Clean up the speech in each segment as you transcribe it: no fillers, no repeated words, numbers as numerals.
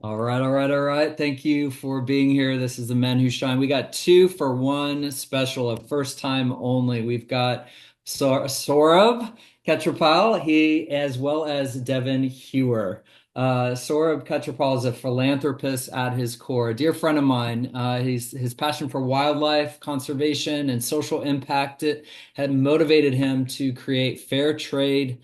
All right, all right, all right. Thank you for being here. This is the Men Who Shine. We got two for one special, a first time only. We've got Saurabh Khetrapal, he as well as Devin Hewer. Saurabh Khetrapal is a philanthropist at his core, a dear friend of mine. His passion for wildlife conservation and social impact it had motivated him to create Fair Trade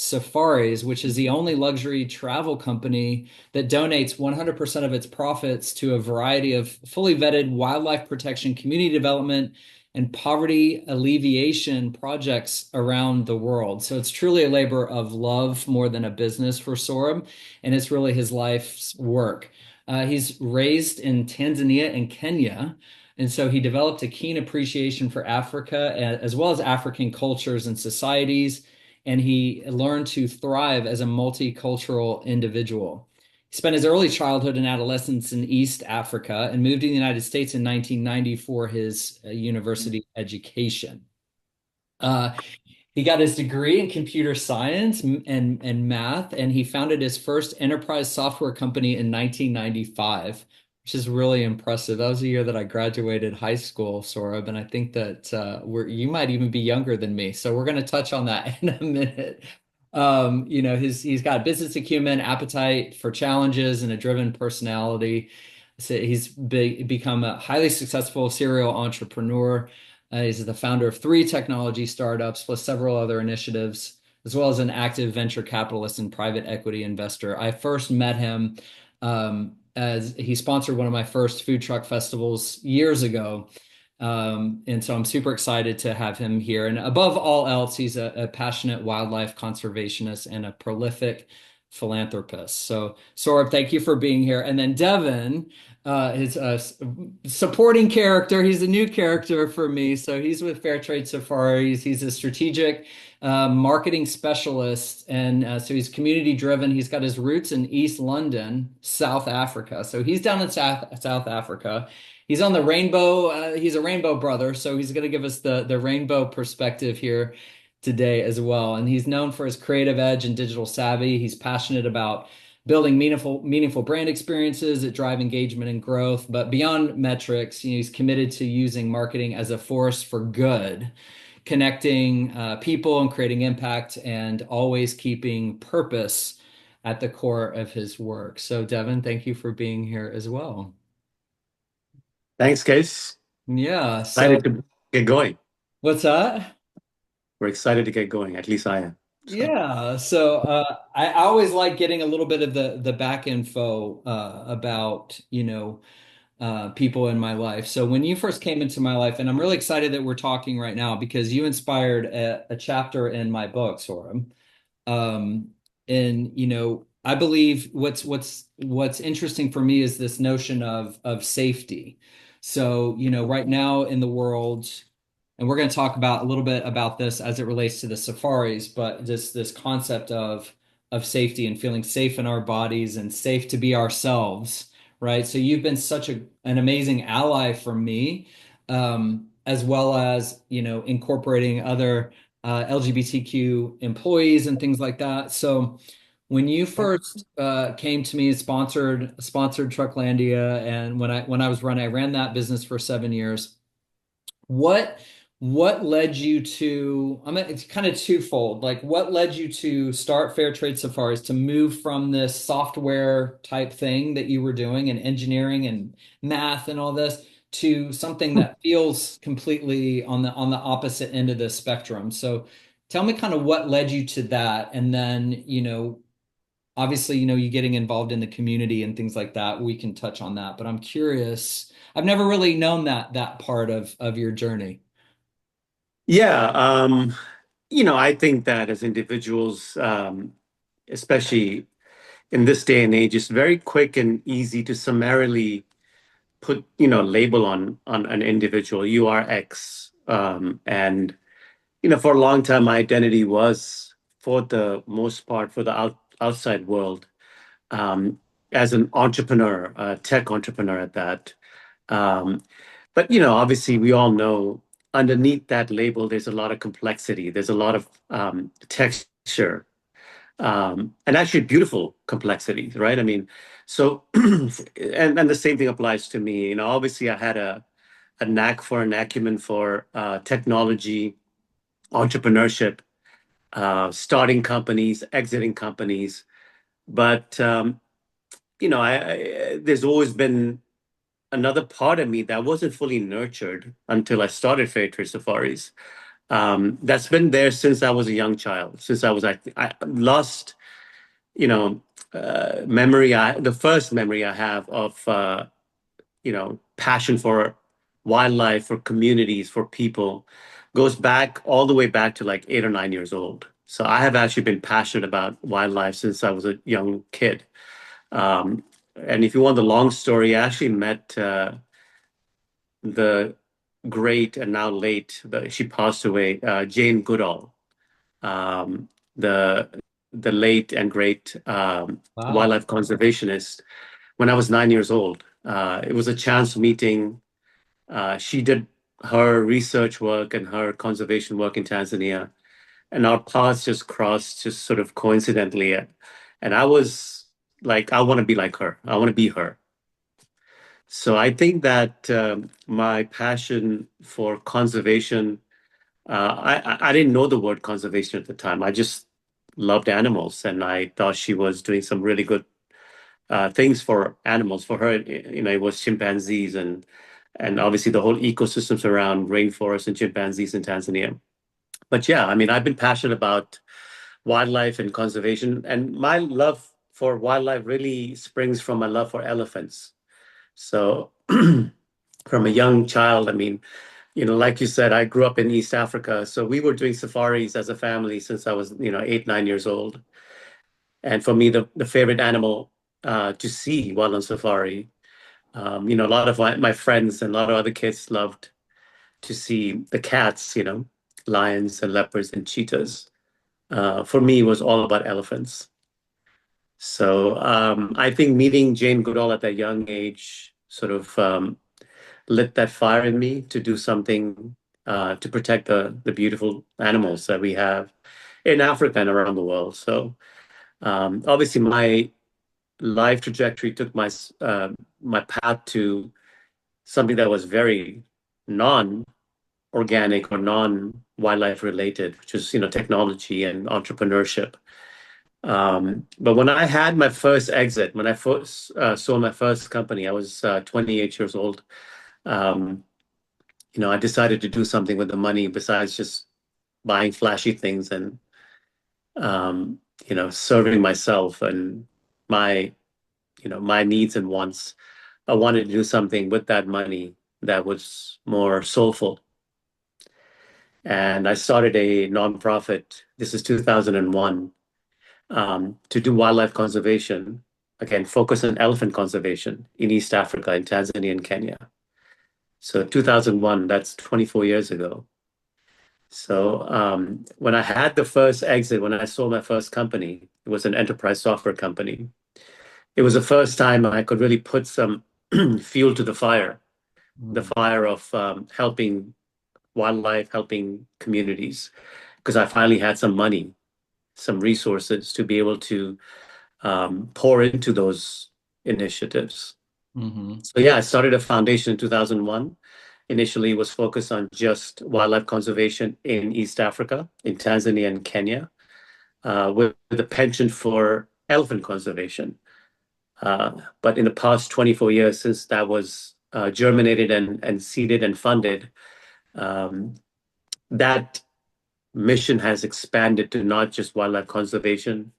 Safaris, which is the only luxury travel company that donates 100% of its profits to a variety of fully vetted wildlife protection, community development, and poverty alleviation projects around the world. So it's truly a labor of love more than a business for Sorum, and it's really his life's work. He's raised in Tanzania and Kenya. And so he developed a keen appreciation for Africa as well as African cultures and societies. And he learned to thrive as a multicultural individual. He spent his early childhood and adolescence in East Africa and moved to the United States in 1990 for his university education. Uh, he got his degree in computer science and math, and he founded his first enterprise software company in 1995, which is really impressive. That was the year that I graduated high school, Saurabh, and I think that you might even be younger than me. So we're going to touch on that in a minute. He's got business acumen, appetite for challenges, and a driven personality. So become a highly successful serial entrepreneur. He's the founder of three technology startups, plus several other initiatives, as well as an active venture capitalist and private equity investor. I first met him as he sponsored one of my first food truck festivals years ago. And so I'm super excited to have him here. And above all else, he's a passionate wildlife conservationist and a prolific philanthropist. So, Saurabh, thank you for being here. And then Devin is a supporting character. He's a new character for me. So he's with Fair Trade Safaris. He's a strategic marketing specialist. And so he's community driven. He's got his roots in East London, South Africa. So he's down in South Africa. He's on the rainbow. He's a rainbow brother, so he's going to give us the rainbow perspective here today as well. And he's known for his creative edge and digital savvy. He's passionate about building meaningful brand experiences that drive engagement and growth. But beyond metrics, he's committed to using marketing as a force for good, connecting people and creating impact, and always keeping purpose at the core of his work. So, Devin, thank you for being here as well. Thanks, Case. Yeah. So Excited to get going. what's that? We're excited to get going. At least I am. So, Yeah. So I always like getting a little bit of the back info about, people in my life. So when you first came into my life, and I'm really excited that we're talking right now because you inspired a chapter in my book, Sorum. Um, and I believe what's interesting for me is this notion of safety. So, right now in the world, and we're going to talk about a little bit about this as it relates to the safaris, but this concept of safety and feeling safe in our bodies and safe to be ourselves, right? So you've been such an amazing ally for me, as well as incorporating other LGBTQ employees and things like that. So when you first came to me and sponsored Trucklandia, and when I was running, I ran that business for 7 years. What what led you to, I mean, it's kind of twofold. Like, what led you to start Fair Trade Safaris, to move from this software type thing that you were doing and engineering and math and all this to something that feels completely on the opposite end of the spectrum. So tell me kind of what led you to that. And then, obviously, you getting involved in the community and things like that. We can touch on that, but I'm curious. I've never really known that part of your journey. yeah, I think that as individuals, especially in this day and age, it's very quick and easy to summarily put, label on an individual. You are X, and for a long time, my identity was, for the most part, for the outside world, um, as an entrepreneur, a tech entrepreneur at that. Um, but obviously, we all know underneath that label, there's a lot of complexity. There's a lot of texture. and actually beautiful complexities, right? I mean, so and the same thing applies to me. You know, obviously I had a knack for an acumen for technology, entrepreneurship, starting companies, exiting companies. But there's always been another part of me that wasn't fully nurtured until I started Fair Trade Safaris. That's been there since I was a young child. Since I lost, you know, the first memory I have of, passion for wildlife, for communities, for people, goes back all the way back to like 8 or 9 years old. So I have actually been passionate about wildlife since I was a young kid. Um, and if you want the long story, I actually met the great and now late, she passed away, Jane Goodall, um, the the late and great Wow. wildlife conservationist. When I was 9 years old, it was a chance meeting. She did her research work and her conservation work in Tanzania, and our paths just crossed just sort of coincidentally. And I was like, I want to be like her. I want to be her. So I think that my passion for conservation, I didn't know the word conservation at the time. I just loved animals, and I thought she was doing some really good things for animals. For her, it was chimpanzees and obviously the whole ecosystems around rainforests and chimpanzees in Tanzania. But yeah, I mean, I've been passionate about wildlife and conservation, and my love for wildlife really springs from my love for elephants. So from a young child, I mean, like you said, I grew up in East Africa, so we were doing safaris as a family since I was, 8, 9 years old. And for me, the favorite animal to see while on safari, a lot of my friends and a lot of other kids loved to see the cats, lions and leopards and cheetahs. For me, it was all about elephants. So I think meeting Jane Goodall at that young age sort of lit that fire in me to do something to protect the beautiful animals that we have in Africa and around the world. So obviously, my life trajectory took my path to something that was very non-organic or non-wildlife related, which is technology and entrepreneurship. But when I had my first exit, when I first sold my first company, I was 28 years old. Um, I decided to do something with the money besides just buying flashy things and serving myself and my my needs and wants. I wanted to do something with that money that was more soulful. And I started a nonprofit. This is 2001 to do wildlife conservation. Again, focus on elephant conservation in East Africa, in Tanzania and Kenya. So 2001, that's 24 years ago. So when I had the first exit, when I sold my first company, it was an enterprise software company. It was the first time I could really put some fuel to the Mm. fire of helping wildlife, helping communities, because I finally had some money, some resources to be able to pour into those initiatives. Hmm. So yeah, I started a foundation in 2001. Initially, it was focused on just wildlife conservation in East Africa, in Tanzania and Kenya, with a penchant for elephant conservation. But in the past 24 years, since that was germinated and seeded and funded, um, that mission has expanded to not just wildlife conservation,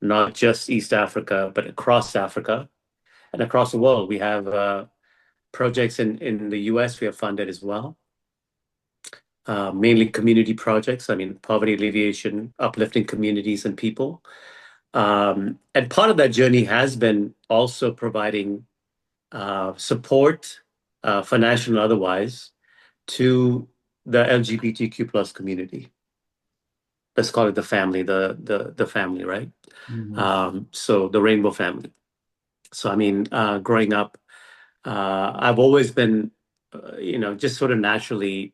not just East Africa, but across Africa and across the world. We have projects in the US we have funded as well, mainly community projects. I mean, poverty alleviation, uplifting communities and people. And part of that journey has been also providing support, financial and otherwise, to the LGBTQ plus community. Let's call it the family, the family, right? Hmm. So the rainbow family. So I mean, growing up, I've always been, just sort of naturally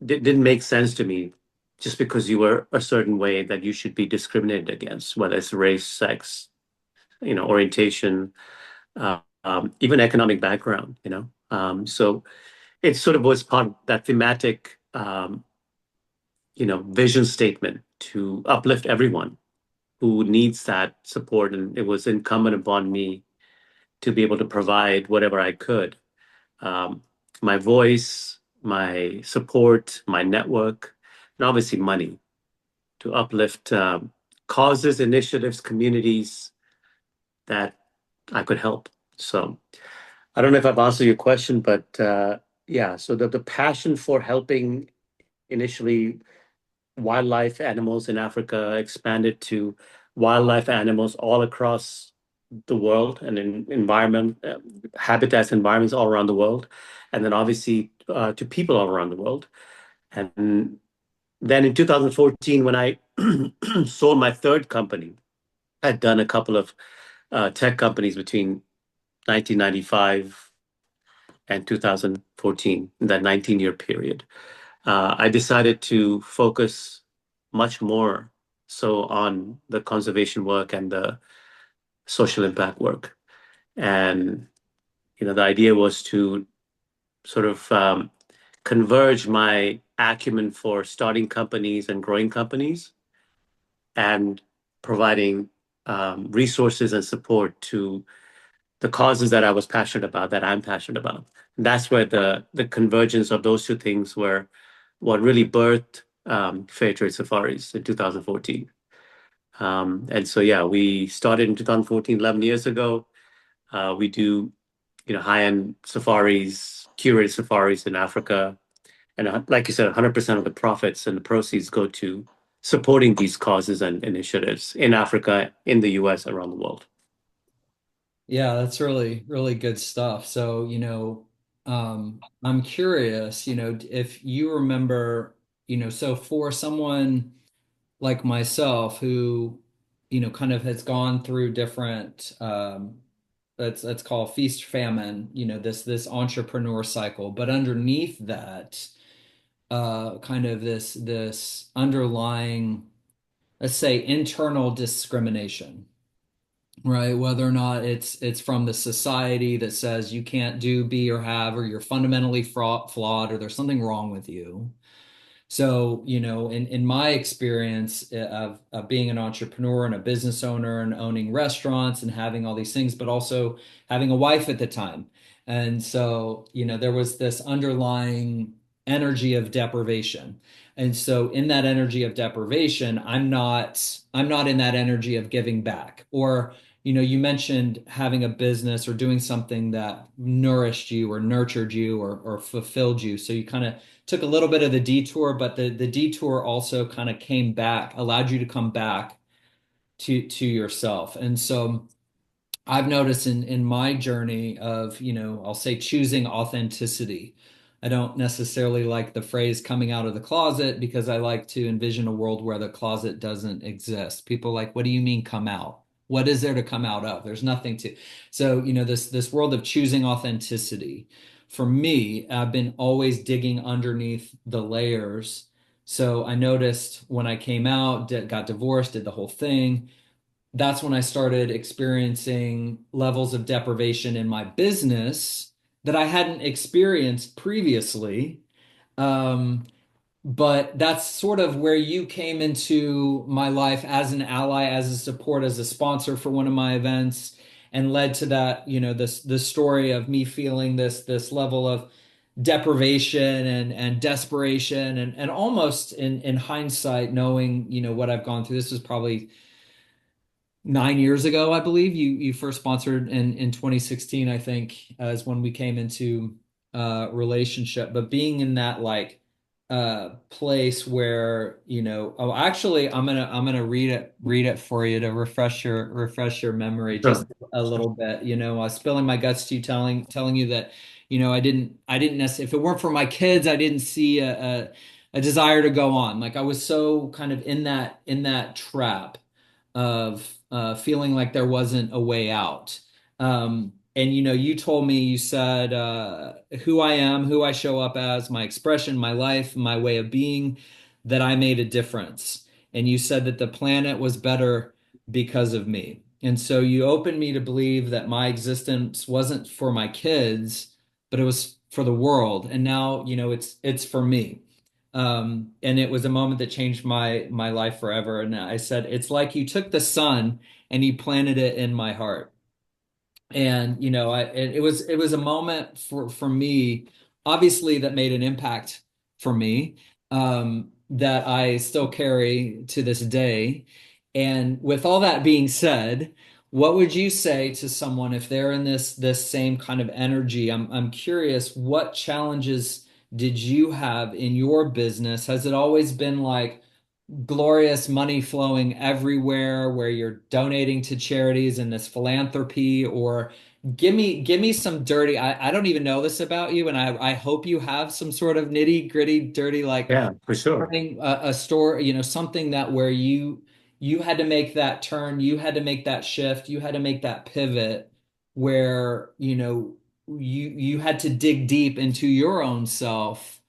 didn't make sense to me just because you were a certain way that you should be discriminated against, whether it's race, sex, orientation, even economic background, So it sort of was part of that thematic, vision statement to uplift everyone who needs that support. And it was incumbent upon me to be able to provide whatever I could. Um, my voice, my support, my network, and obviously money to uplift causes, initiatives, communities that I could help. So I don't know if I've answered your question, but yeah, so the passion for helping initially wildlife animals in Africa expanded to wildlife animals all across the world and in habitats, environments all around the world, and then obviously to people all around the world. And then in 2014, when I sold my third company, I'd done a couple of tech companies between 1995 and 2014, in that 19-year period. I decided to focus much more so on the conservation work and the social impact work. And, the idea was to sort of converge my acumen for starting companies and growing companies and providing resources and support to the causes that I was passionate about, that I'm passionate about. And that's where the convergence of those two things were what really birthed Fair Trade Safaris in 2014. And so, yeah, we started in 2014, 11 years ago. We do, high-end safaris, curated safaris in Africa. And like you said, 100% of the profits and the proceeds go to supporting these causes and initiatives in Africa, in the US, around the world. Yeah, that's really, really good stuff. So, I'm curious, if you remember, so for someone like myself who, kind of has gone through different, let's call feast famine, this entrepreneur cycle, but underneath that, kind of this underlying, let's say, internal discrimination, right? Whether or not it's from the society that says you can't do, be, or have, or you're fundamentally flawed, or there's something wrong with you. So, in my experience of being an entrepreneur and a business owner and owning restaurants and having all these things, but also having a wife at the time. And so, there was this underlying energy of deprivation. And so in that energy of deprivation, I'm not in that energy of giving back. Or, you mentioned having a business or doing something that nourished you or nurtured you or fulfilled you. So you kind of took a little bit of the detour, but the detour also kind of came back, allowed you to come back to yourself. And so I've noticed in my journey of, I'll say choosing authenticity. I don't necessarily like the phrase coming out of the closet because I like to envision a world where the closet doesn't exist. People are like, what do you mean come out? What is there to come out of? There's nothing to. So, this world of choosing authenticity. For me, I've been always digging underneath the layers. So I noticed when I came out, got divorced, did the whole thing, that's when I started experiencing levels of deprivation in my business that I hadn't experienced previously. Um, but that's sort of where you came into my life as an ally, as a support, as a sponsor for one of my events, and led to that, this story of me feeling this level of deprivation and desperation and almost in hindsight, knowing, what I've gone through. This was probably 9 years ago, I believe you first sponsored in 2016, I think, is when we came into relationship. But being in that like place where, oh, actually, I'm gonna read it for you to refresh your memory just Sure. a little bit. I was spilling my guts to you, telling you that, I didn't necessarily, if it weren't for my kids, I didn't see a desire to go on. Like I was so kind of in that trap of feeling like there wasn't a way out. And you told me, you said who I am, who I show up as, my expression, my life, my way of being. that I made a difference. And you said that the planet was better because of me. And so you opened me to believe that my existence wasn't for my kids, but it was for the world. And now, it's for me. And it was a moment that changed my life forever. And I said, it's like you took the sun and you planted it in my heart. And it was a moment for me, obviously, that made an impact for me, that I still carry to this day. And with all that being said, what would you say to someone if they're in this same kind of energy? I'm curious, what challenges did you have in your business? Has it always been like glorious money flowing everywhere where you're donating to charities and this philanthropy? Or give me some dirty, I don't even know this about you, and I hope you have some sort of nitty gritty dirty, like Yeah, for sure. turning a store, something that where you had to make that turn, you had to make that shift, you had to make that pivot, where you had to dig deep into your own self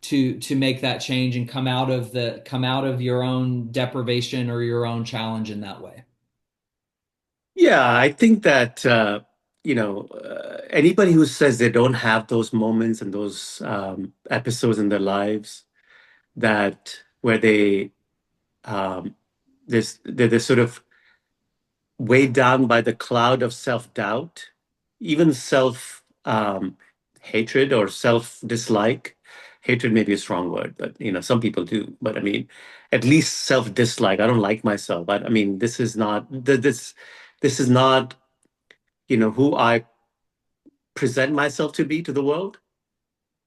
to make that change and come out of your own deprivation or your own challenge in that way. Yeah, I think that anybody who says they don't have those moments and those episodes in their lives that where um, they're sort of weighed down by the cloud of self-doubt, even self hatred or self-dislike. Hatred may be a strong word, but some people do. But I mean, at least self-dislike. I don't like myself. But I mean, this is not who I present myself to be to the world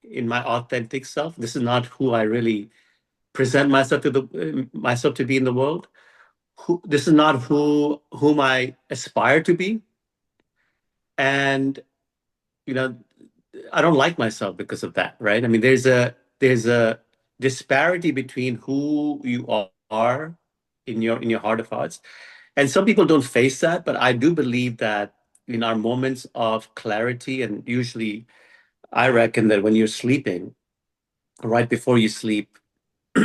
in my authentic self. This is not who I really present myself to be in the world. This is not whom I aspire to be. And you know, I don't like myself because of that, right? I mean, there's a disparity between who you are in your heart of hearts. And some people don't face that, but I do believe that in our moments of clarity, and usually I reckon that when you're sleeping, right before you sleep,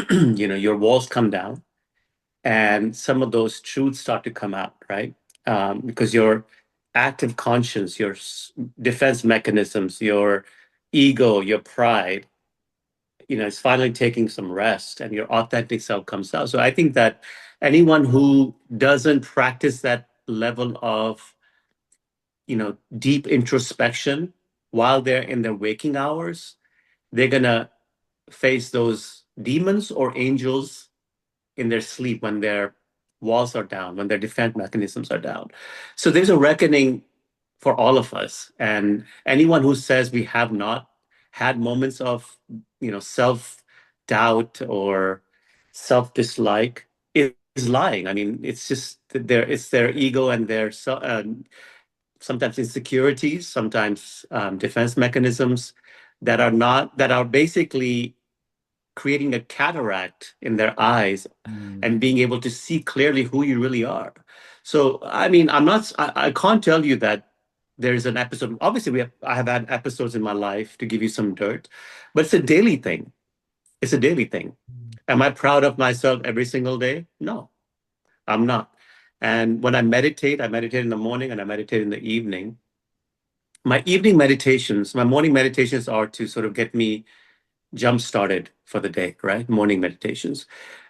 your walls come down and some of those truths start to come out, right? Because your active conscience, your defense mechanisms, your ego, your pride, is finally taking some rest and your authentic self comes out. So I think that anyone who doesn't practice that level of, deep introspection while they're in their waking hours, they're going to face those demons or angels in their sleep when their walls are down, when their defense mechanisms are down. So there's a reckoning for all of us. And anyone who says we have not had moments of, self doubt or self dislike is lying. I mean, it's just it's their ego and their sometimes insecurities, sometimes defense mechanisms that are basically creating a cataract in their eyes Mm. and being able to see clearly who you really are. So, I mean, I can't tell you that there's an episode. Obviously, I have had episodes in my life to give you some dirt, but it's a daily thing. It's a daily thing. Am I proud of myself every single day? No, I'm not. And when I meditate in the morning and I meditate in the evening. My morning meditations are to sort of get me jump started for the day, right? Morning meditations.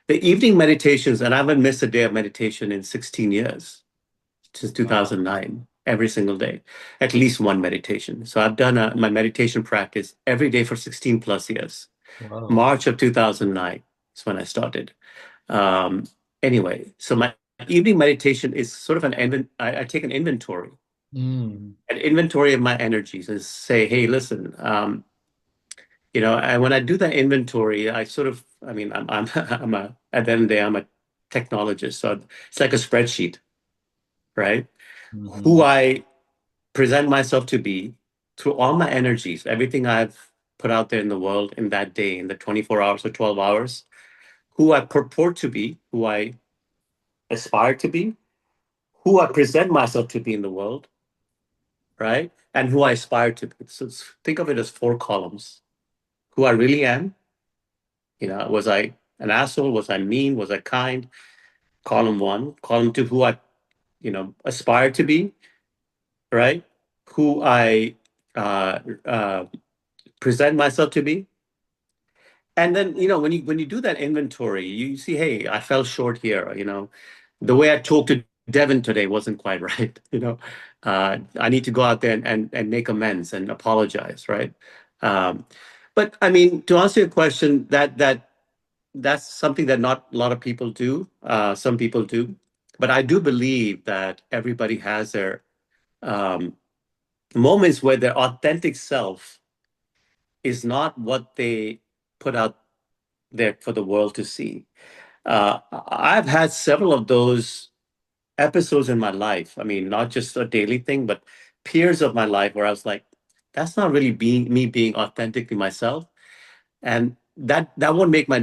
The evening meditations, and I haven't missed a day of meditation in 16 years, since Wow. 2009, every single day, at least one meditation. So I've done my meditation practice every day for 16 plus years. Whoa. March of 2009 is when I started. Um, anyway, so my evening meditation is sort of I take Mm. an inventory of my energies and say, hey, listen, and when I do that inventory, I mean, at the end of the day, I'm a technologist. So it's like a spreadsheet, right? Who Hmm. I present myself to be through all my energies, everything I've put out there in the world in that day, in the 24 hours or 12 hours, who I purport to be, who I aspire to be, who I present myself to be in the world, right? And who I aspire to be. So think of it as four columns. Who I really am, was I an asshole? Was I mean? Was I kind? Column one. Column two, who I, aspire to be, right? Who I uh, uh, present myself to be. And then, when you do that inventory, you see, hey, I fell short here. The way I talked to Devin today wasn't quite right. I need to go out there and make amends and apologize, right? Um, but I mean, to answer your question, that's something that not a lot of people do. Some people do, but I do believe that everybody has their um, moments where their authentic self is not what they put out there for the world to see. I've had several of those episodes in my life. I mean, not just a daily thing, but periods of my life where I was like, that's not really being me being authentically myself. And that won't make my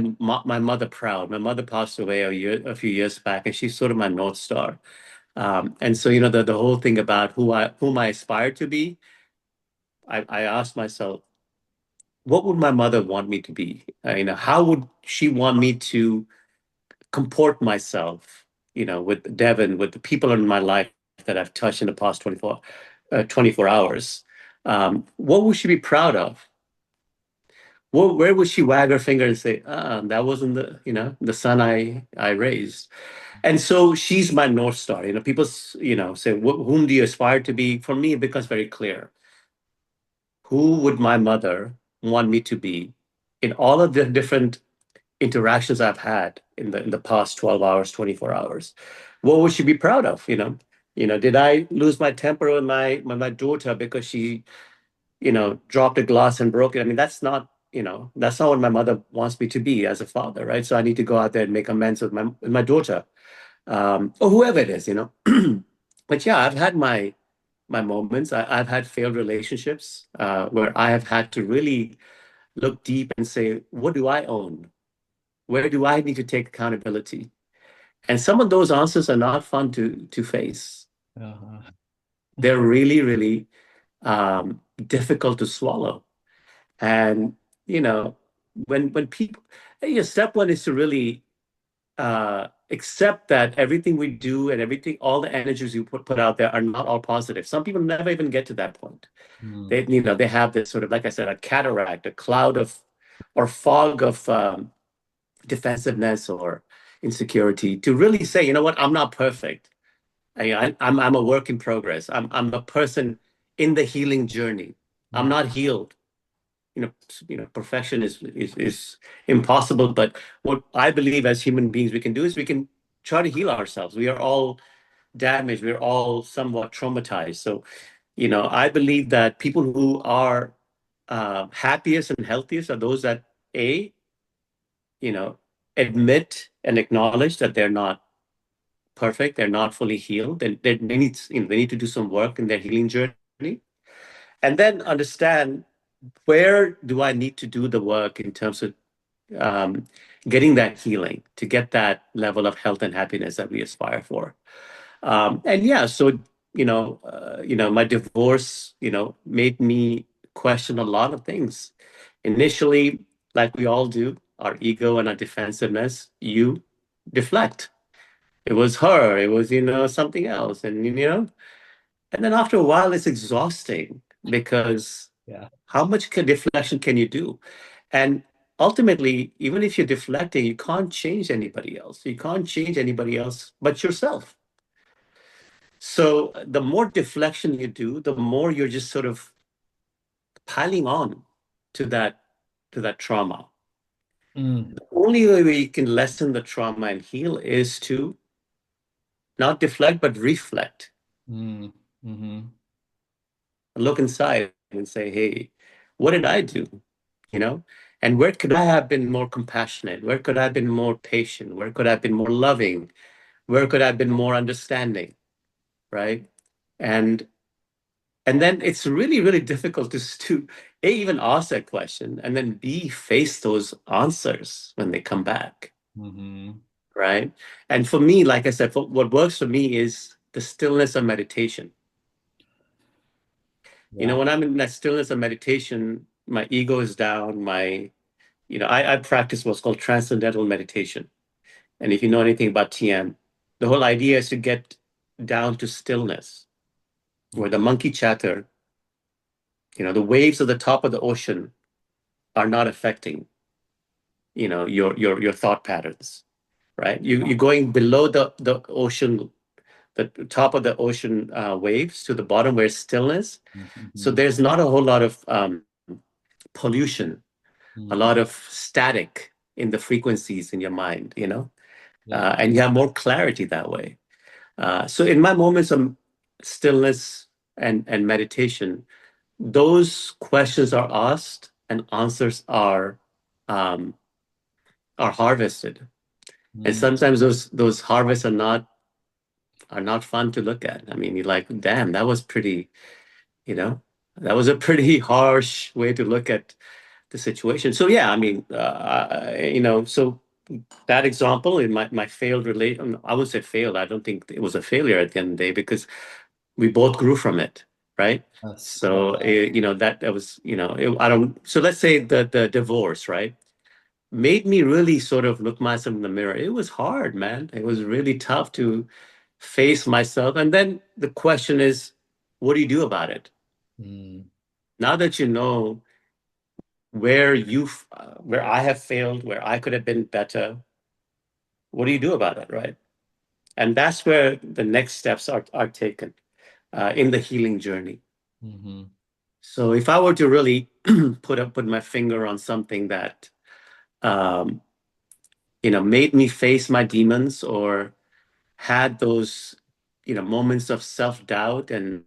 mother proud. My mother passed away a few years back, and she's sort of my North Star. And so, the whole thing about whom I aspire to be, I asked myself, what would my mother want me to be? How would she want me to comport myself, with Devin, with the people in my life that I've touched in the past 24 hours? What would she be proud of? Where would she wag her finger and say, that wasn't the son I raised? And so she's my North Star. People, say, whom do you aspire to be? For me, it becomes very clear. Who would my mother want me to be in all of the different interactions I've had in the past 12 hours, 24 hours? What would she be proud of? Did I lose my temper with my daughter because she, dropped a glass and broke it? I mean, that's not what my mother wants me to be as a father, right? So I need to go out there and make amends with my daughter, or whoever it is. But yeah, I've had my moments. I've had failed relationships where I have had to really look deep and say, what do I own? Where do I need to take accountability? And some of those answers are not fun to face. Uh-huh. They're really, really difficult to swallow. And when people, step one is to really accept that everything we do and all the energies you put out there are not all positive. Some people never even get to that point. Mm. They have this sort of, like I said, a cataract, a cloud of, or fog of defensiveness or insecurity to really say, you know what, I'm not perfect. I'm a work in progress. I'm a person in the healing journey. I'm Mm. not healed. Perfection is impossible. But what I believe as human beings we can do is we can try to heal ourselves. We are all damaged. We're all somewhat traumatized. So, I believe that people who are happiest and healthiest are those that you know, admit and acknowledge that they're not perfect, they're not fully healed, they need to do some work in their healing journey, and then understand where do I need to do the work in terms of um, getting that healing to get that level of health and happiness that we aspire for. And yeah, so my divorce, made me question a lot of things. Initially, like we all do, our ego and our defensiveness, you deflect. It was her, it was, something else. And then after a while, it's exhausting because Yeah. how much deflection can you do? And ultimately, even if you're deflecting, you can't change anybody else. You can't change anybody else but yourself. So the more deflection you do, the more you're just sort of piling on to that trauma. Mm. The only way you can lessen the trauma and heal is to not deflect, but reflect. Mm. Mm-hmm. Look inside and say, hey, what did I do? You know? And where could I have been more compassionate? Where could I have been more patient? Where could I have been more loving? Where could I have been more understanding? Right? And And then it's really, really difficult to A, even ask that question, and then B, face those answers when they come back, Mm-hmm. right? And for me, like I said, what works for me is the stillness of meditation. Yeah. When I'm in that stillness of meditation, my ego is down, my I practice what's called transcendental meditation. And if you know anything about TM, the whole idea is to get down to stillness, where the monkey chatter, the waves at the top of the ocean are not affecting, your thought patterns, right? You're going below the ocean, the top of the ocean waves to the bottom where it's stillness. So Mhm. there's not a whole lot of pollution, a Mhm. lot of static in the frequencies in your mind, Yeah. and you have more clarity that way. So in my moments of stillness and meditation, those questions are asked and answers um, are harvested. And Mm. sometimes those harvests are not fun to look at. I mean, you're like, damn, you know, that was a pretty harsh way to look at the situation. So yeah, I mean, so that example in my failed relate, I would say failed. I don't think it was a failure at the end of the day because we both grew from it, right? That's So that was I don't. So let's say the divorce, right, made me really sort of look myself in the mirror. It was hard, man. It was really tough to face myself. And then the question is, what do you do about it? mm, Now that you know where I have failed, where I could have been better, what do you do about it, right? And that's where the next steps are taken in the healing journey. mhm, So if I were to really put my finger on something that um, made me face my demons or had those moments of self-doubt and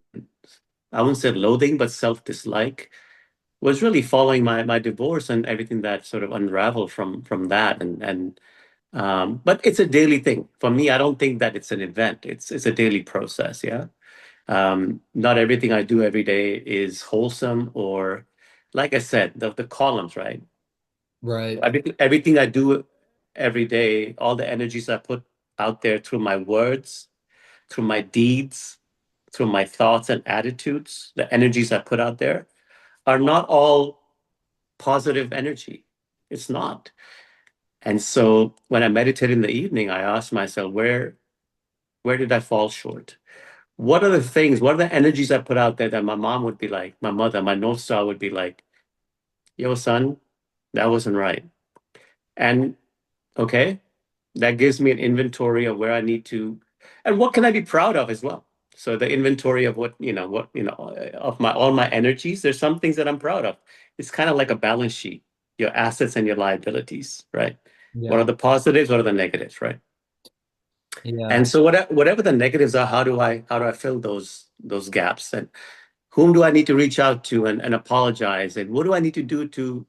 I wouldn't say loathing, but self-dislike was really following my divorce and everything that sort of unraveled from that and but it's a daily thing for me. I don't think that it's an event. It's a daily process. Yeah. Not everything I do every day is wholesome or, like I said, the columns, right? right. Everything I do every day, all the energies I put out there through my words, through my deeds, through my thoughts and attitudes, the energies I put out there are not all positive energy. It's not. And so when I meditate in the evening, I ask myself, where did I fall short? What are the energies I put out there that my mom would be like, my mother, my North Star would be like, yo, son, that wasn't right. And okay, that gives me an inventory of where I need to, and what can I be proud of as well. So the inventory of of my all my energies. There's some things that I'm proud of. It's kind of like a balance sheet, your assets and your liabilities, right? What are Yeah. the positives? What are the negatives, right? Yeah. And so whatever the negatives are, how do I fill those gaps? And whom do I need to reach out to and apologize? And what do I need to do to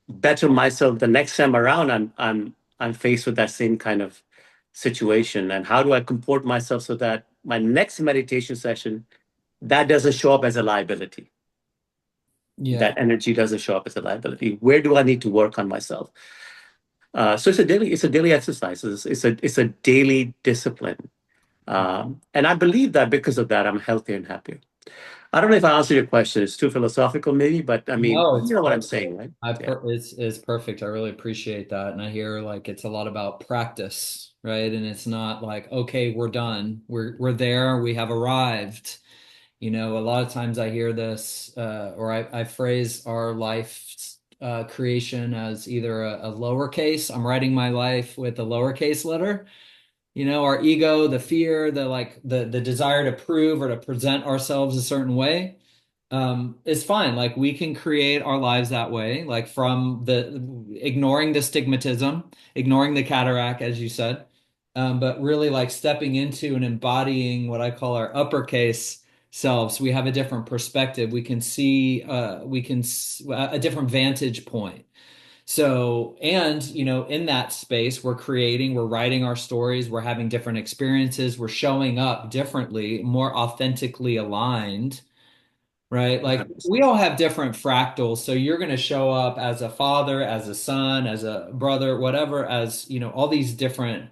better myself the next time around I'm faced with that same kind of situation? And how do I comport myself so that my next meditation session, that doesn't show up as a liability? Yeah. That energy doesn't show up as a liability. Where do I need to work on myself? So it's a daily exercise. It's a daily discipline. And I believe that because of that, I'm healthier and happier. I don't know if I answered your question. It's too philosophical, maybe, but I mean, No, you it's know what I'm perfect. saying, right? Yeah. It's perfect. I really appreciate that. And I hear like it's a lot about practice, right? And it's not like, okay, we're done. We're there. We have arrived. A lot of times I hear this, or I phrase our life creation as either a lowercase. I'm writing my life with a lowercase letter. Our ego, the fear, the desire to prove or to present ourselves a certain way, is fine. Like we can create our lives that way, like from the ignoring the stigmatism, ignoring the cataract, as you said, but really like stepping into and embodying what I call our uppercase selves. We have a different perspective. We can see, a different vantage point. So, and in that space, we're writing our stories, we're having different experiences, we're showing up differently, more authentically aligned, right? Like we 100%. all have different fractals. So you're going to show up as a father, as a son, as a brother, whatever, as, all these different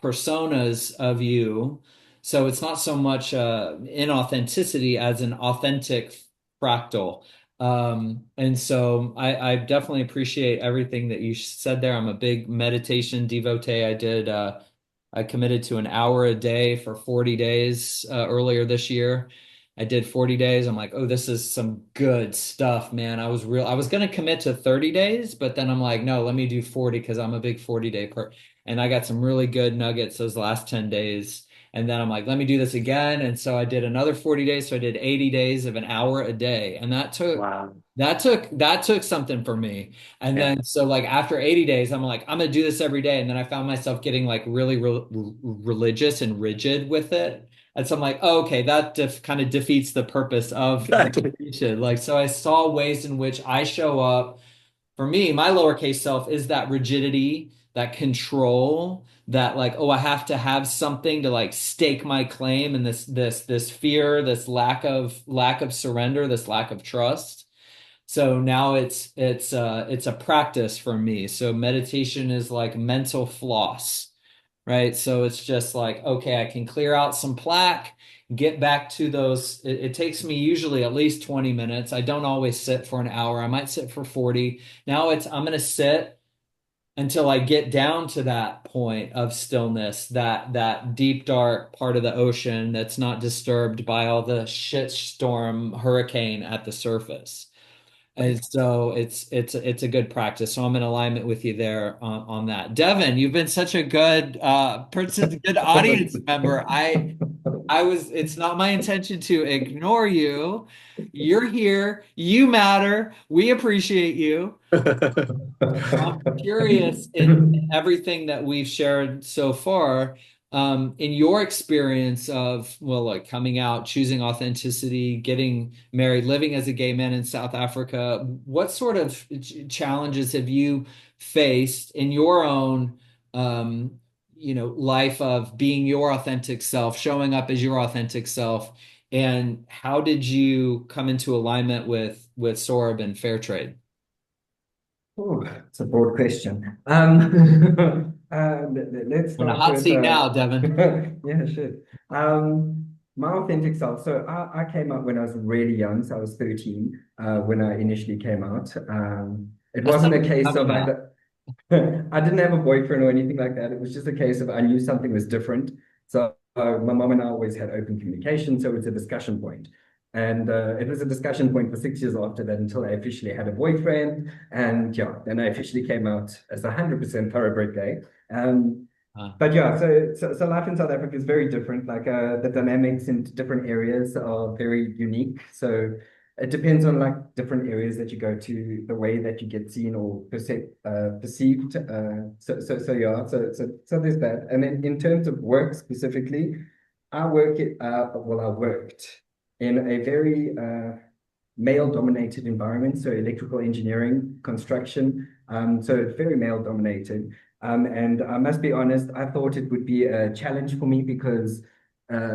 personas of you. So it's not so much inauthenticity as an authentic fractal. And so I definitely appreciate everything that you said there. I'm a big meditation devotee. I committed to an hour a day for 40 days earlier this year. I did 40 days. I'm like, oh, this is some good stuff, man. I was gonna commit to 30 days, but then I'm like, no, let me do 40 because I'm a big 40-day and I got some really good nuggets those last 10 days. And then I'm like, let me do this again. And so I did another 40 days. So I did 80 days of an hour a day. And Wow. that took something for me. And Yeah. then so like after 80 days, I'm like, I'm gonna do this every day. And then I found myself getting like really religious and rigid with it. And so I'm like, oh, okay, that kind of defeats the purpose of Exactly. meditation. Like, so I saw ways in which I show up for me, my lowercase self is that rigidity, that control, that like, oh, I have to have something to like stake my claim, and this fear, this lack of surrender, this lack of trust. So now it's a practice for me. So meditation is like mental floss, right? So it's just like, okay, I can clear out some plaque, get back to those. It takes me usually at least 20 minutes. I don't always sit for an hour. I might sit for 40. Now I'm going to sit until I get down to that point of stillness, that deep dark part of the ocean that's not disturbed by all the shit storm hurricane at the surface. And so it's a good practice. So I'm in alignment with you there on that. Devin, you've been such a good person, good audience member. I was it's not my intention to ignore you. You're here, you matter, we appreciate you. I'm curious in everything that we've shared so far, in your experience of, well, like coming out, choosing authenticity, getting married, living as a gay man in South Africa, what sort of challenges have you faced in your own, life of being your authentic self, showing up as your authentic self, and how did you come into alignment with Sorb and fair trade? Oh, it's a broad question. Let's On a start hot with, seat now, Devin. yeah, sure. My authentic self. So I came out when I was really young. So I was 13 when I initially came out. It That's wasn't not a case coming of out. I didn't have a boyfriend or anything like that. It was just a case of I knew something was different. So my mom and I always had open communication. So it was a discussion point. And it was a discussion point for 6 years after that until I officially had a boyfriend. And yeah, then I officially came out as 100% thoroughbred gay. Um, Uh, but yeah, so life in South Africa is very different. Like the dynamics in different areas are very unique. So it depends on like different areas that you go to, the way that you get seen or perceived. So yeah, so there's that. And then in terms of work specifically, I worked in a very male-dominated environment, so electrical engineering, construction. So it's very male-dominated. And I must be honest, I thought it would be a challenge for me because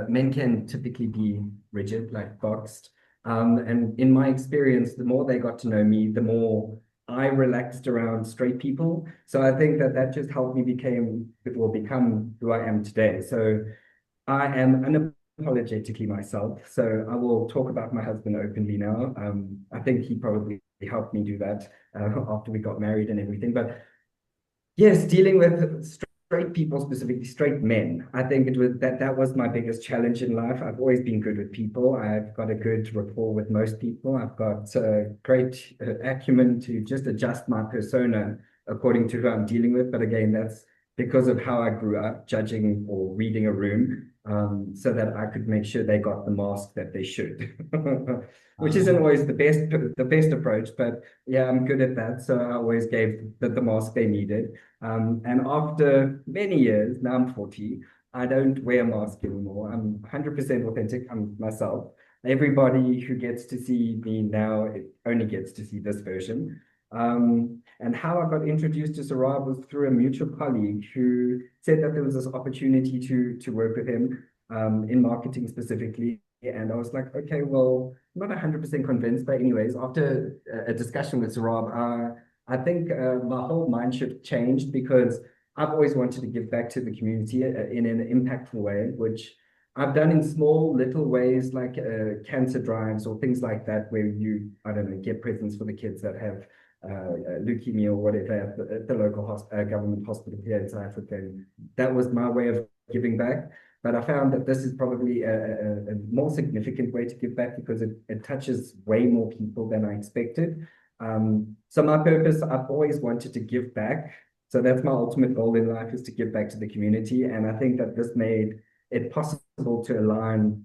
men can typically be rigid, like boxed. And in my experience, the more they got to know me, the more I relaxed around straight people. So I think that that just helped me become who I am today. So I am unapologetically myself. So I will talk about my husband openly now. I think he probably helped me do that after we got married and everything. But yes, dealing with straight people, specifically straight men, I think that was my biggest challenge in life. I've always been good with people. I've got a good rapport with most people. I've got great acumen to just adjust my persona according to who I'm dealing with. But again, that's because of how I grew up, judging or reading a room, so that I could make sure they got the mask that they should, which isn't uh, always the best approach, but yeah, I'm good at that. So I always gave the mask they needed. And after many years, now I'm 40, I don't wear a mask anymore. I'm 100% authentic. I'm myself. Everybody who gets to see me now, it only gets to see this version. And how I got introduced to Saurabh was through a mutual colleague who said that there was this opportunity to work with him in marketing specifically. And I was like, okay, well, I'm not 100% convinced, but anyways, after a discussion with Saurabh, I think my whole mind shift changed because I've always wanted to give back to the community in an impactful way, which I've done in small little ways like cancer drives or things like that, where you, I don't know, get presents for the kids that have leukemia or whatever at the local government hospital here in South Africa. And that was my way of giving back. But I found that this is probably a more significant way to give back because it touches way more people than I expected. So my purpose, I've always wanted to give back. So that's my ultimate goal in life, is to give back to the community. And I think that this made it possible to align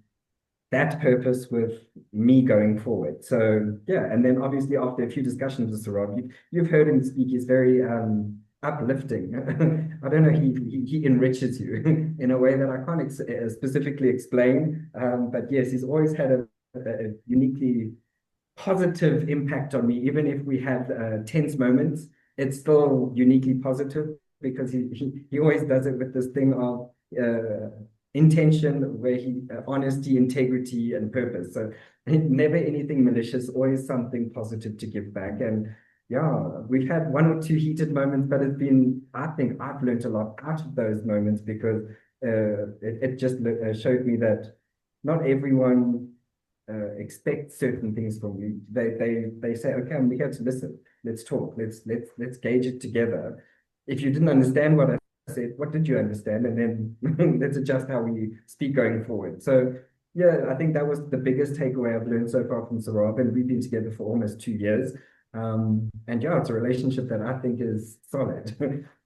that purpose with me going forward. So yeah, and then obviously after a few discussions with Saurabh, you've heard him speak. He's very uplifting. I don't know. He enriches you in a way that I can't specifically explain. But yes, he's always had a uniquely positive impact on me. Even if we have tense moments, it's still uniquely positive because he always does it with this thing of intention, where he honesty, integrity, and purpose. So never anything malicious, always something positive to give back. And yeah, we've had one or two heated moments, but it's been, I think I've learned a lot out of those moments because it just showed me that not everyone expect certain things from you. They say, okay, I'm here to listen. Let's talk. Let's gauge it together. If you didn't understand what I said, what did you understand? And then let's adjust how we speak going forward. So yeah, I think that was the biggest takeaway I've learned so far from Saurabh, and we've been together for almost 2 years. And yeah, it's a relationship that I think is solid.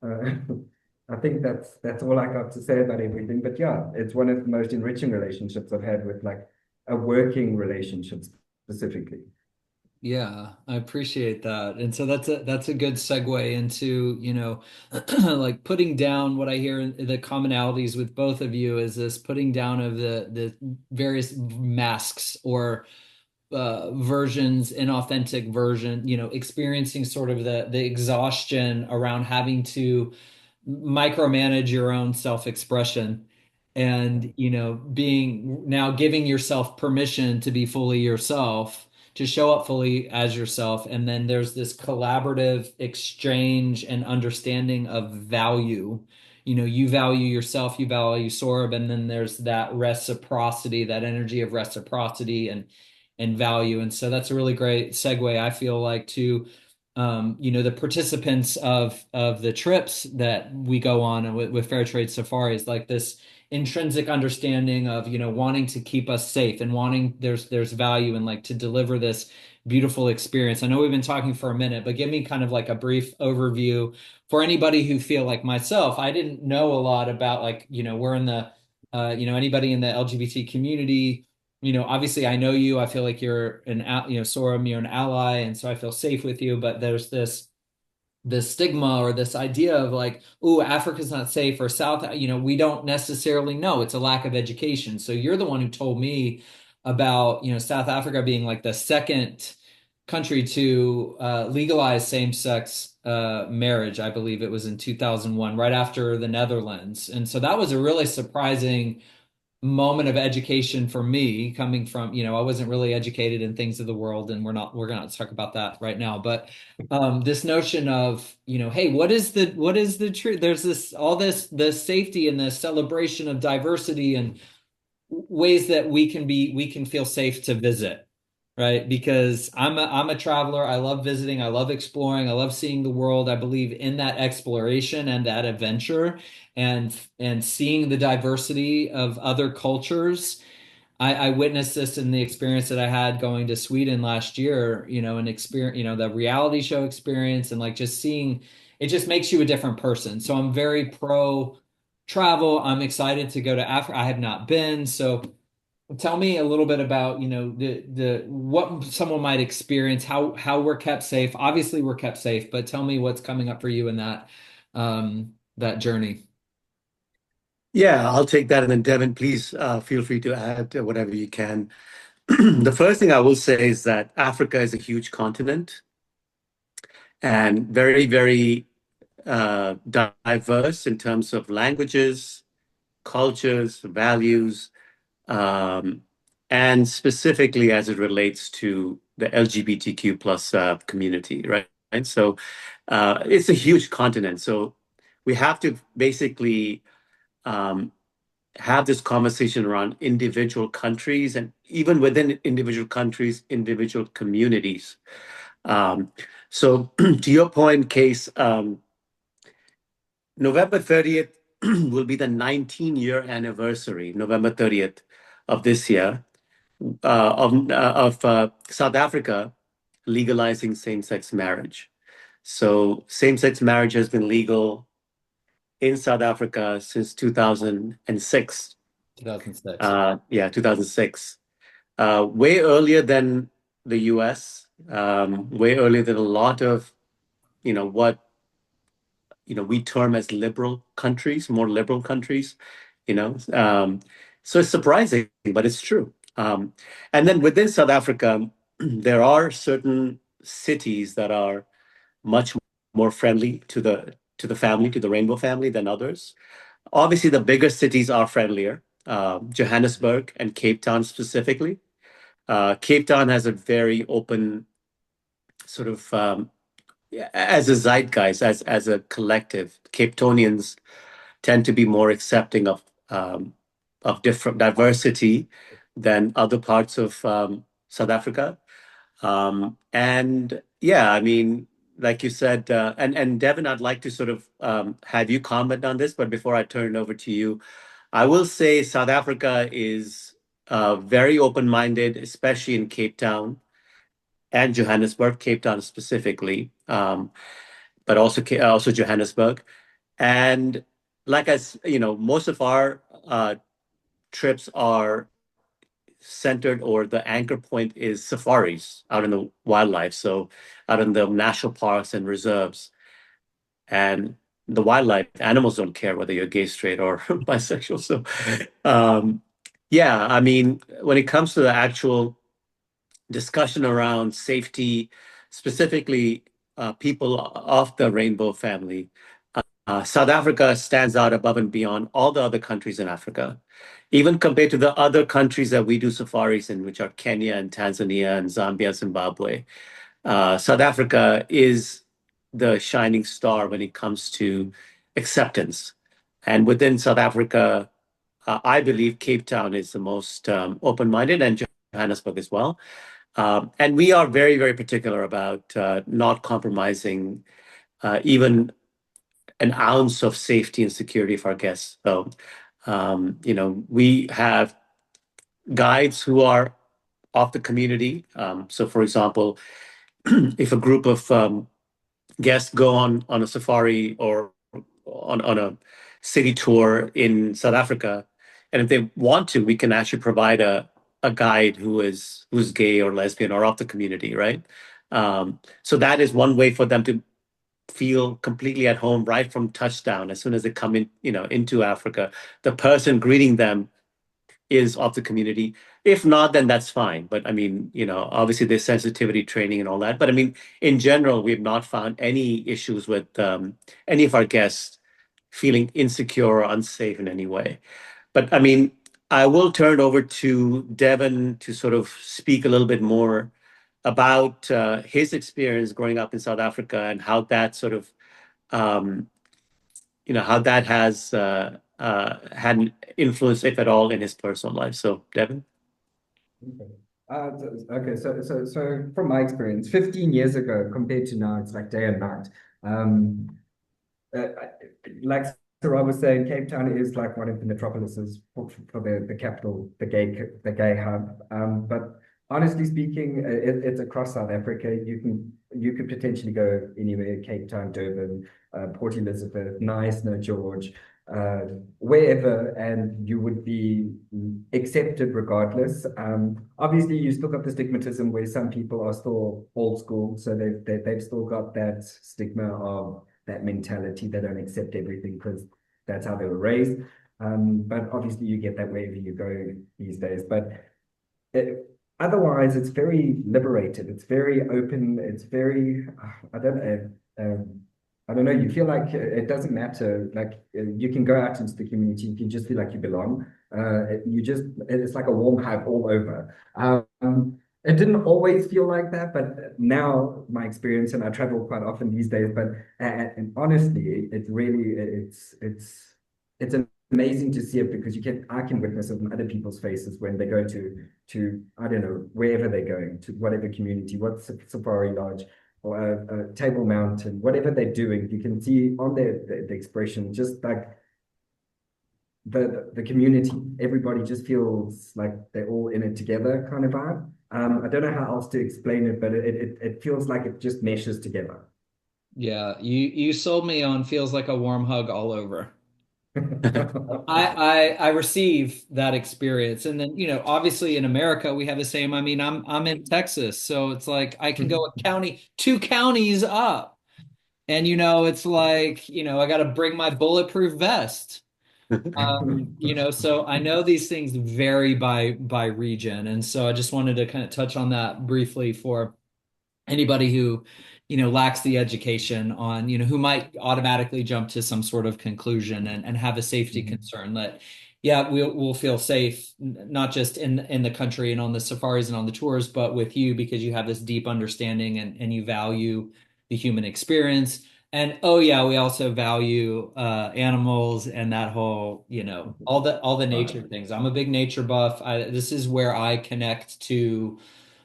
I think that's all I got to say about everything. But yeah, it's one of the most enriching relationships I've had with like a working relationship specifically. Yeah, I appreciate that. And so that's a good segue into, like putting down what I hear in the commonalities with both of you is this putting down of the various masks or versions, inauthentic version, experiencing sort of the exhaustion around having to micromanage your own self-expression and being now giving yourself permission to be fully yourself, to show up fully as yourself. And then there's this collaborative exchange and understanding of value. You value yourself, you value Saurabh, and then there's that reciprocity, that energy of reciprocity and value. And so that's a really great segue, I feel like, to the participants of the trips that we go on with Fair Trade Safaris, like this intrinsic understanding of wanting to keep us safe and wanting there's value and like to deliver this beautiful experience. I know we've been talking for a minute, but give me kind of like a brief overview for anybody who feel like myself. I didn't know a lot about like we're in the anybody in the LGBT community. Obviously I know you. I feel like you're Saurabh, you're an ally, and so I feel safe with you. But there's this stigma or this idea of like, oh, Africa's not safe, or South, we don't necessarily know. It's a lack of education. So you're the one who told me about, South Africa being like the second country to legalize same-sex marriage. I believe it was in 2001, right after the Netherlands. And so that was a really surprising moment of education for me, coming from, I wasn't really educated in things of the world, and we're gonna talk about that right now. But this notion of, hey, what is the truth? There's the safety and the celebration of diversity and ways that we can feel safe to visit, right? Because I'm a traveler. I love visiting. I love exploring. I love seeing the world. I believe in that exploration and that adventure, and seeing the diversity of other cultures. I witnessed this in the experience that I had going to Sweden last year, an experience, the reality show experience, and like just seeing it just makes you a different person. So I'm very pro travel. I'm excited to go to Africa. I have not been. So tell me a little bit about, the what someone might experience, how we're kept safe. Obviously we're kept safe, but tell me what's coming up for you in that journey. Yeah, I'll take that. And then Devin, please feel free to add whatever you can. The first thing I will say is that Africa is a huge continent and very, very diverse in terms of languages, cultures, values, um, and specifically as it relates to the LGBTQ plus community, right? And so it's a huge continent. So we have to basically um, have this conversation around individual countries and even within individual countries, individual communities. Um, so to your point, Case, November 30th will be the 19-year anniversary, November 30th of this year, of South Africa legalizing same-sex marriage. So same-sex marriage has been legal in South Africa since 2006. 2006. Yeah, 2006. Way earlier than the US, way earlier than a lot of, what, we term as liberal countries, more liberal countries, you know. So it's surprising, but it's true. And then within South Africa, there are certain cities that are much more friendly to the family, to the rainbow family than others. Obviously, the bigger cities are friendlier, Johannesburg and Cape Town specifically. Cape Town has a very open sort of as a zeitgeist, as a collective. Cape Townians tend to be more accepting of different diversity than other parts of South Africa. And yeah, I mean, like you said, and Devin, I'd like to sort of have you comment on this, but before I turn it over to you, I will say South Africa is very open-minded, especially in Cape Town and Johannesburg, Cape Town specifically, but also Johannesburg. And most of our trips are centered, or the anchor point is safaris out in the wildlife. So out in the national parks and reserves. And the wildlife animals don't care whether you're gay, straight, or bisexual. So um, yeah, I mean, when it comes to the actual discussion around safety, specifically people of the rainbow family, South Africa stands out above and beyond all the other countries in Africa, even compared to the other countries that we do safaris in, which are Kenya and Tanzania and Zambia, Zimbabwe. South Africa is the shining star when it comes to acceptance. And within South Africa, I believe Cape Town is the most open-minded, and Johannesburg as well. And we are very, very particular about not compromising even an ounce of safety and security for our guests. So, we have guides who are of the community. So, for example, if a group of guests go on a safari or on a city tour in South Africa, and if they want to, we can actually provide a guide who's gay or lesbian or of the community, right? So that is one way for them to feel completely at home right from touchdown. As soon as they come in, into Africa, the person greeting them is of the community. If not, then that's fine. But I mean, obviously there's sensitivity training and all that. But I mean, in general, we've not found any issues with any of our guests feeling insecure or unsafe in any way. But I mean, I will turn it over to Devin to sort of speak a little bit more about his experience growing up in South Africa and how that sort of, um, how that has had an influence, if at all, in his personal life. So, Devin? Okay. Okay, so from my experience, 15 years ago compared to now, it's like day and night. Um, uh, like Saurabh was saying, Cape Town is like one of the metropolises for the capital, the gay hub. But honestly speaking, it's across South Africa. You could potentially go anywhere: Cape Town, Durban, Port Elizabeth, Nice, No George, uh, wherever, and you would be accepted regardless. Obviously, you still got the stigmatism where some people are still old school, so they've still got that stigma of that mentality. They don't accept everything because that's how they were raised. But obviously, you get that wherever you go these days. But otherwise, it's very liberated. It's very open. It's very, I don't know. I don't know. You feel like it doesn't matter. Like you can go out into the community. You can just feel like you belong. It's like a warm hug all over. It didn't always feel like that, but now my experience, and I travel quite often these days. But and honestly, it's really it's amazing to see it because I can witness it in other people's faces when they go to I don't know wherever they're going to whatever community, what safari lodge or a Table Mountain, whatever they're doing, you can see on the expression just like the community, everybody just feels like they're all in it together kind of vibe. I don't know how else to explain it, but it feels like it just meshes together. Yeah, you sold me on feels like a warm hug all over. I receive that experience. And then, obviously in America we have the same. I mean, I'm in Texas, so it's like I can go two counties up. And it's like, I got to bring my bulletproof vest. So I know these things vary by region. And so I just wanted to kind of touch on that briefly for anybody who lacks the education on who might automatically jump to some sort of conclusion and have a safety concern that yeah we'll feel safe not just in the country and on the safaris and on the tours but with you because you have this deep understanding and you value the human experience and oh yeah we also value animals and that whole all the nature things. I'm a big nature buff. This is where I connect to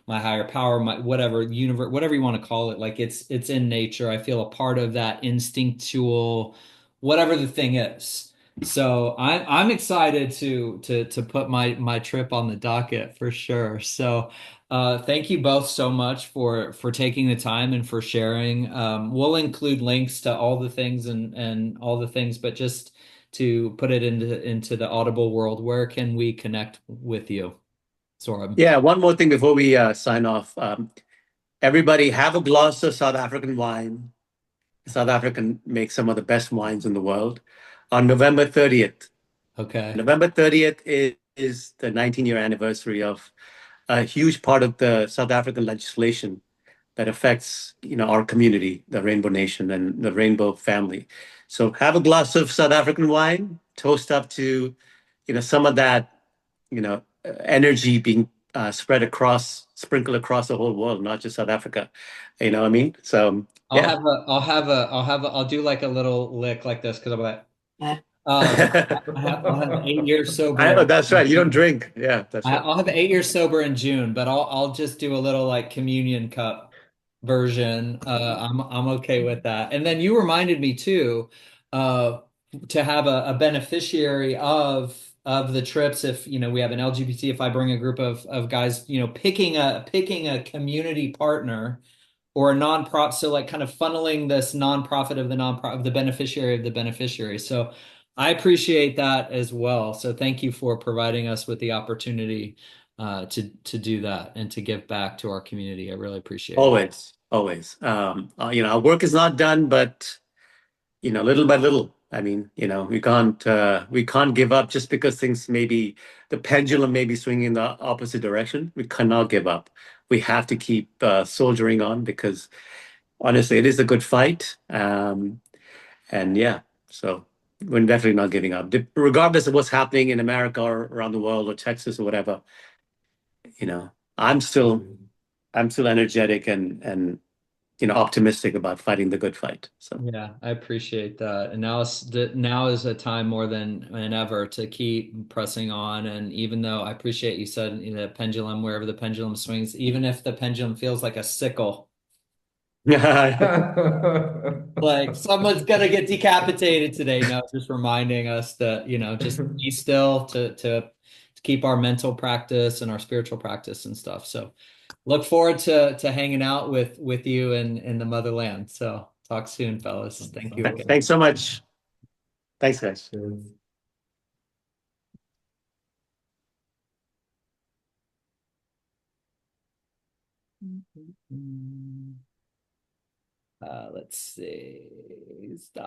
my higher power, my whatever universe, whatever you want to call it. Like it's in nature. I feel a part of that instinctual, whatever the thing is. So I'm excited to put my trip on the docket for sure. So thank you both so much for taking the time and for sharing. We'll include links to all the things and all the things, but just to put it into the Audible world, where can we connect with you, Saurabh? Yeah, one more thing before we sign off. Everybody have a glass of South African wine. South Africa makes some of the best wines in the world. On November 30th, Okay. November 30th is the 19-year anniversary of a huge part of the South African legislation that affects, our community, the Rainbow Nation and the Rainbow family. So have a glass of South African wine, toast up to, some of that, energy being sprinkled across the whole world, not just South Africa. You know what I mean? So I'll yeah. have a, I'll have a, I'll have a, I'll do like a little lick like this because I'm like, um, I'll have 8 years sober. I know that's right. You don't drink. Yeah, that's right. I'll have 8 years sober in June, but I'll just do a little like communion cup version. I'm okay with that. And then you reminded me too, uh, to have a beneficiary of the trips. If we have an LGBT, if I bring a group of guys, picking a community partner or a nonprofit, so like kind of funneling this nonprofit of the nonprofit of the beneficiary of the beneficiary. So I appreciate that as well. So thank you for providing us with the opportunity to do that and to give back to our community. I really appreciate it. Always, always. Our work is not done, but little by little. I mean, we can't give up just because things maybe the pendulum may be swinging in the opposite direction. We cannot give up. We have to keep soldiering on because honestly, it is a good fight. And yeah, so we're definitely not giving up, regardless of what's happening in America or around the world or Texas or whatever. You know, I'm still I'm still energetic and optimistic about fighting the good fight. So Yeah, I appreciate that. And now is a time more than ever to keep pressing on. And even though I appreciate you said the pendulum, wherever the pendulum swings, even if the pendulum feels like a sickle, yeah, like someone's gonna get decapitated today. No, just reminding us that, just be still to keep our mental practice and our spiritual practice and stuff. So look forward to hanging out with you in the motherland. So talk soon, fellas. Thank you again. thanks so much. Thanks, guys. Cheers. Let's see. Stop.